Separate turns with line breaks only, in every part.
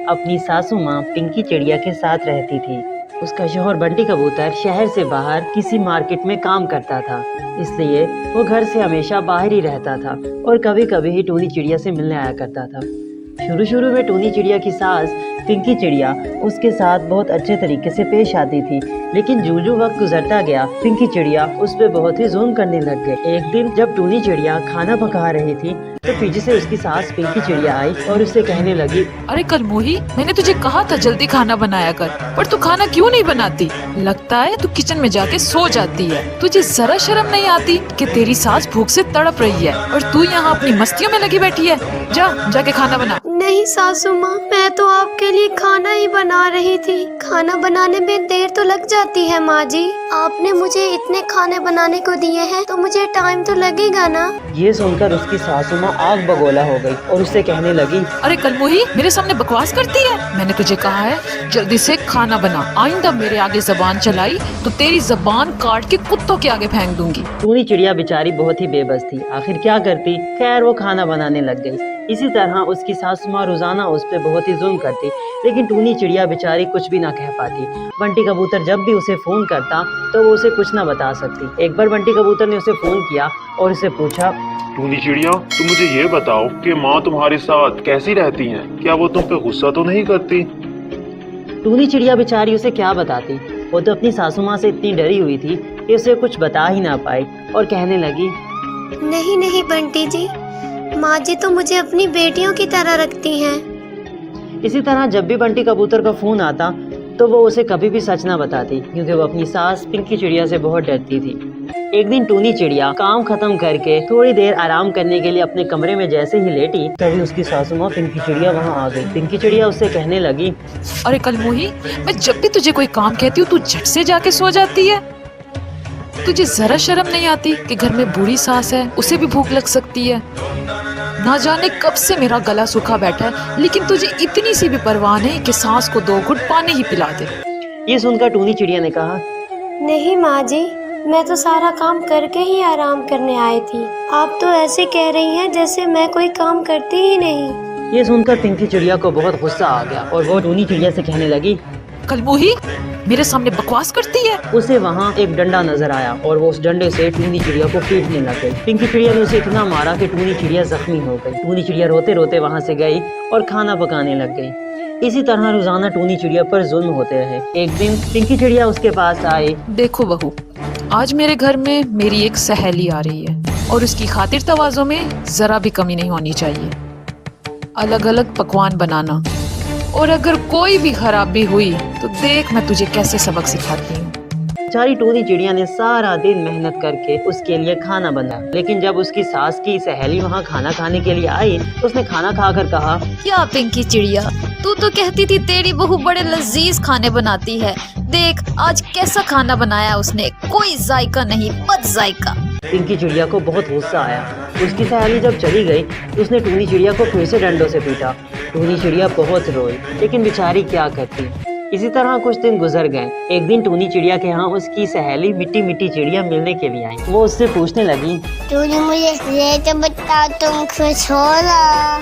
अपनी सासू माँ पिंकी चिड़िया के साथ रहती थी। उसका शौहर बंटी कबूतर शहर से बाहर किसी मार्केट में काम करता था, इसलिए वो घर से हमेशा बाहर ही रहता था और कभी कभी ही टूनी चिड़िया से मिलने आया करता था। शुरू में टूनी चिड़िया की सास पिंकी चिड़िया उसके साथ बहुत अच्छे तरीके से पेश आती थी, लेकिन जो वक्त गुजरता गया पिंकी चिड़िया उस पर बहुत ही जुल्म करने लग गए। एक दिन जब टूनी चिड़िया खाना पका रही थी तो पीछे से उसकी सास पिंकी चिड़िया आई और उससे कहने लगी,
अरे कलमोही, मैंने तुझे कहा था जल्दी खाना बनाया कर, पर तू खाना क्यों नहीं बनाती? लगता है तू किचन में जाके सो जाती है। तुझे जरा शर्म नहीं आती कि तेरी सास भूख से तड़प रही है और तू यहाँ अपनी मस्तियों में लगी बैठी है? जाके खाना बना।
नहीं सासू माँ, मैं तो आपके लिए खाना ही बना रही थी। खाना बनाने में देर तो लग जाती है माँ जी। आपने मुझे इतने खाने बनाने को दिए हैं तो मुझे टाइम तो लगेगा ना।
ये सुनकर उसकी सासू माँ आग बगोला हो गई और उससे कहने लगी,
अरे कलमोही, मेरे सामने बकवास करती है? मैंने तुझे कहा है जल्दी से खाना बना। आइंदा मेरे आगे जबान चलाई तो तेरी जबान काट के कुत्तों के आगे फेंक दूंगी।
टूनी चिड़िया बेचारी बहुत ही बेबस थी, आखिर क्या करती। खैर वो खाना बनाने लग गई। इसी तरह उसकी सासू माँ रोजाना उस पर बहुत ही जुल्म करती, लेकिन टूनी चिड़िया बेचारी कुछ भी ना कह पाती। बंटी कबूतर जब भी उसे फोन करता तो वो उसे कुछ ना बता सकती। एक बार बंटी कबूतर ने उसे फोन किया और उसे पूछा,
टूनी चिड़िया, तुम मुझे ये बताओ कि माँ तुम्हारे साथ कैसी रहती हैं? क्या वो तुम पे गुस्सा तो नहीं करती?
टूनी चिड़िया बेचारी उसे क्या बताती। वो तो अपनी सासू माँ से इतनी डरी हुई थी कि उसे कुछ बता ही ना पाई और कहने लगी,
नहीं बंटी जी, माँ जी तो मुझे अपनी बेटियों की तरह रखती हैं।
इसी तरह जब भी बंटी कबूतर का फोन आता तो वो उसे कभी भी सच ना बताती, क्योंकि वो अपनी सास पिंकी चिड़िया से बहुत डरती थी। एक दिन टूनी चिड़िया काम खत्म करके थोड़ी देर आराम करने के लिए अपने कमरे में जैसे ही लेटी तभी उसकी सासू माँ पिंकी चिड़िया वहाँ आ गई। पिंकी चिड़िया उससे कहने लगी,
अरे कलमोही, मैं जब भी तुझे कोई काम कहती हूँ तू झट से जाके सो जाती है। तुझे जरा शर्म नहीं आती कि घर में बूढ़ी सास है, उसे भी भूख लग सकती है। ना जाने कब से मेरा गला सूखा बैठा है, लेकिन तुझे इतनी सी भी परवाह नहीं कि सांस को 2 घुट पानी ही पिला दे।
ये सुनकर टूनी चिड़िया ने कहा,
नहीं माँ जी, मैं तो सारा काम करके ही आराम करने आई थी। आप तो ऐसे कह रही हैं जैसे मैं कोई काम करती ही नहीं।
ये सुनकर पिंकी चिड़िया को बहुत गुस्सा आ गया और वो टूनी चिड़िया से कहने लगी,
कलमोही, मेरे सामने बकवास करती है?
उसे वहाँ एक डंडा नजर आया और वो उस डंडे से टूनी चिड़िया को पीटने लग गई। पिंकी चिड़िया ने उसे इतना मारा कि टूनी चिड़िया जख्मी हो गई। टूनी चिड़िया रोते रोते वहाँ से गई और खाना पकाने लग गई। इसी तरह रोजाना टूनी चिड़िया पर जुल्म होते रहे। एक दिन पिंकी चिड़िया उसके पास आई।
देखो बहू, आज मेरे घर में मेरी एक सहेली आ रही है और उसकी खातिर तवाज़ो में जरा भी कमी नहीं होनी चाहिए। अलग अलग पकवान बनाना, और अगर कोई भी खराबी हुई तो देख मैं तुझे कैसे सबक सिखाती हूँ।
बेचारी टूनी चिड़िया ने सारा दिन मेहनत करके उसके लिए खाना बनाया, लेकिन जब उसकी सास की सहेली वहाँ खाना खाने के लिए आई तो उसने खाना खाकर कहा,
क्या पिंकी चिड़िया, तू तो कहती थी तेरी बहू बड़े लजीज खाने बनाती है। देख आज कैसा खाना बनाया उसने, कोई जायका नहीं, बद जायका।
पिंकी चिड़िया को बहुत गुस्सा आया। उसकी सहेली जब चली गई तो उसने टूनी चिड़िया को फिर से डंडों से पीटा। टूनी चिड़िया बहुत रोई, लेकिन बेचारी क्या करती। इसी तरह कुछ दिन गुजर गए। एक दिन टूनी चिड़िया के यहाँ उसकी सहेली मिट्टी चिड़िया मिलने के लिए आई। वो उससे पूछने लगी,
तूने मुझे ये तो बता, तुम खुश हो ना?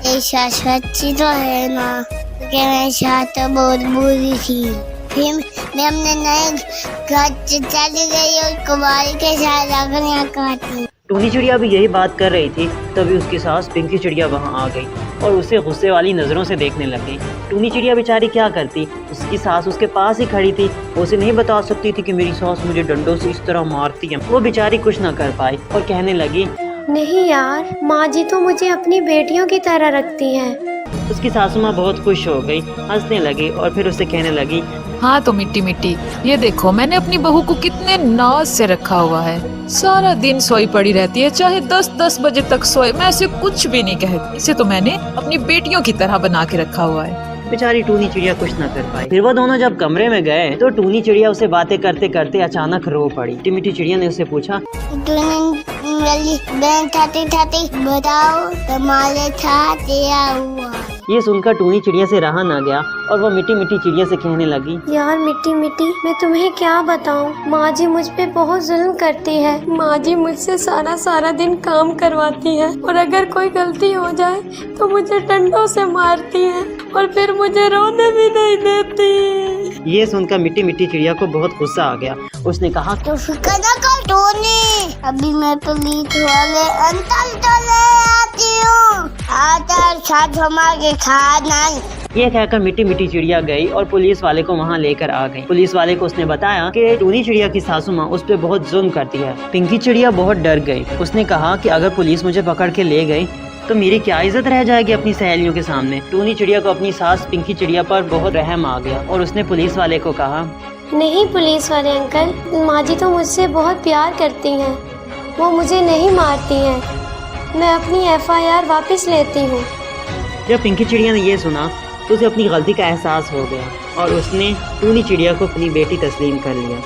ये सास अच्छी तो है ना? क्योंकि मेरी सास तो बहुत बुरी थी। फिर मैं अपने नए घर चली गई और कुमारी के साथ रखने खाती।
टूनी चिड़िया भी यही बात कर रही थी, तभी उसकी सास पिंकी चिड़िया वहाँ आ गई और उसे गुस्से वाली नज़रों से देखने लग गई। टूनी चिड़िया बेचारी क्या करती, उसकी सास उसके पास ही खड़ी थी। वो उसे नहीं बता सकती थी कि मेरी सास मुझे डंडों से इस तरह मारती है। वो बेचारी कुछ ना कर पाई और कहने लगी,
नहीं यार, माँ जी तो मुझे अपनी बेटियों की तरह रखती हैं।
उसकी सासू माँ बहुत खुश हो गई, हंसने लगी और फिर उससे कहने लगी,
हाँ तो मिट्टी, ये देखो मैंने अपनी बहू को कितने नाज से रखा हुआ है। सारा दिन सोई पड़ी रहती है, चाहे 10 बजे तक सोए, मैं ऐसे कुछ भी नहीं कहती। इसे तो मैंने अपनी बेटियों की तरह बना के रखा हुआ है।
बेचारी टूनी चिड़िया कुछ न कर पाई। फिर वो दोनों जब कमरे में गए तो टूनी चिड़िया उसे बातें करते करते अचानक रो पड़ी। मिट्टी चिड़िया ने उससे पूछा,
तूने बताओ तुम्हारे साथ क्या हुआ?
ये सुनकर टूनी चिड़िया से रहा ना गया और वो मीठी मीठी चिड़िया से कहने लगी,
यार मिट्टी मिट्टी, मैं तुम्हें क्या बताऊं, माँ जी मुझ पे बहुत जुल्म करती है। माँ जी मुझसे सारा दिन काम करवाती है और अगर कोई गलती हो जाए तो मुझे डंडों से मारती है और फिर मुझे रोने भी नहीं देती।
ये सुनकर मीठी मीठी चिड़िया को बहुत गुस्सा आ गया। उसने कहा,
तो फिक्र न कर टोनी, अभी मैं पुलिस वाले अंकल तो ले आती हूँ। आकर साथ हमारे खाना।
ये कहकर मीठी मीठी चिड़िया गई और पुलिस वाले को वहाँ लेकर आ गई। पुलिस वाले को उसने बताया कि टूनी चिड़िया की सासू माँ उस पर बहुत जुल्म करती है। पिंकी चिड़िया बहुत डर गई। उसने कहा कि अगर पुलिस मुझे पकड़ के ले गई तो मेरी क्या इज्जत रह जाएगी अपनी सहेलियों के सामने। टूनी चिड़िया को अपनी सास पिंकी चिड़िया पर बहुत रहम आ गया और उसने पुलिस वाले को कहा,
नहीं पुलिस वाले अंकल, माँ जी तो मुझसे बहुत प्यार करती हैं, वो मुझे नहीं मारती हैं। मैं अपनी FIR वापस लेती हूँ।
जब पिंकी चिड़िया ने ये सुना तो उसे अपनी गलती का एहसास हो गया और उसने टूनी चिड़िया को अपनी बेटी तस्लीम कर लिया।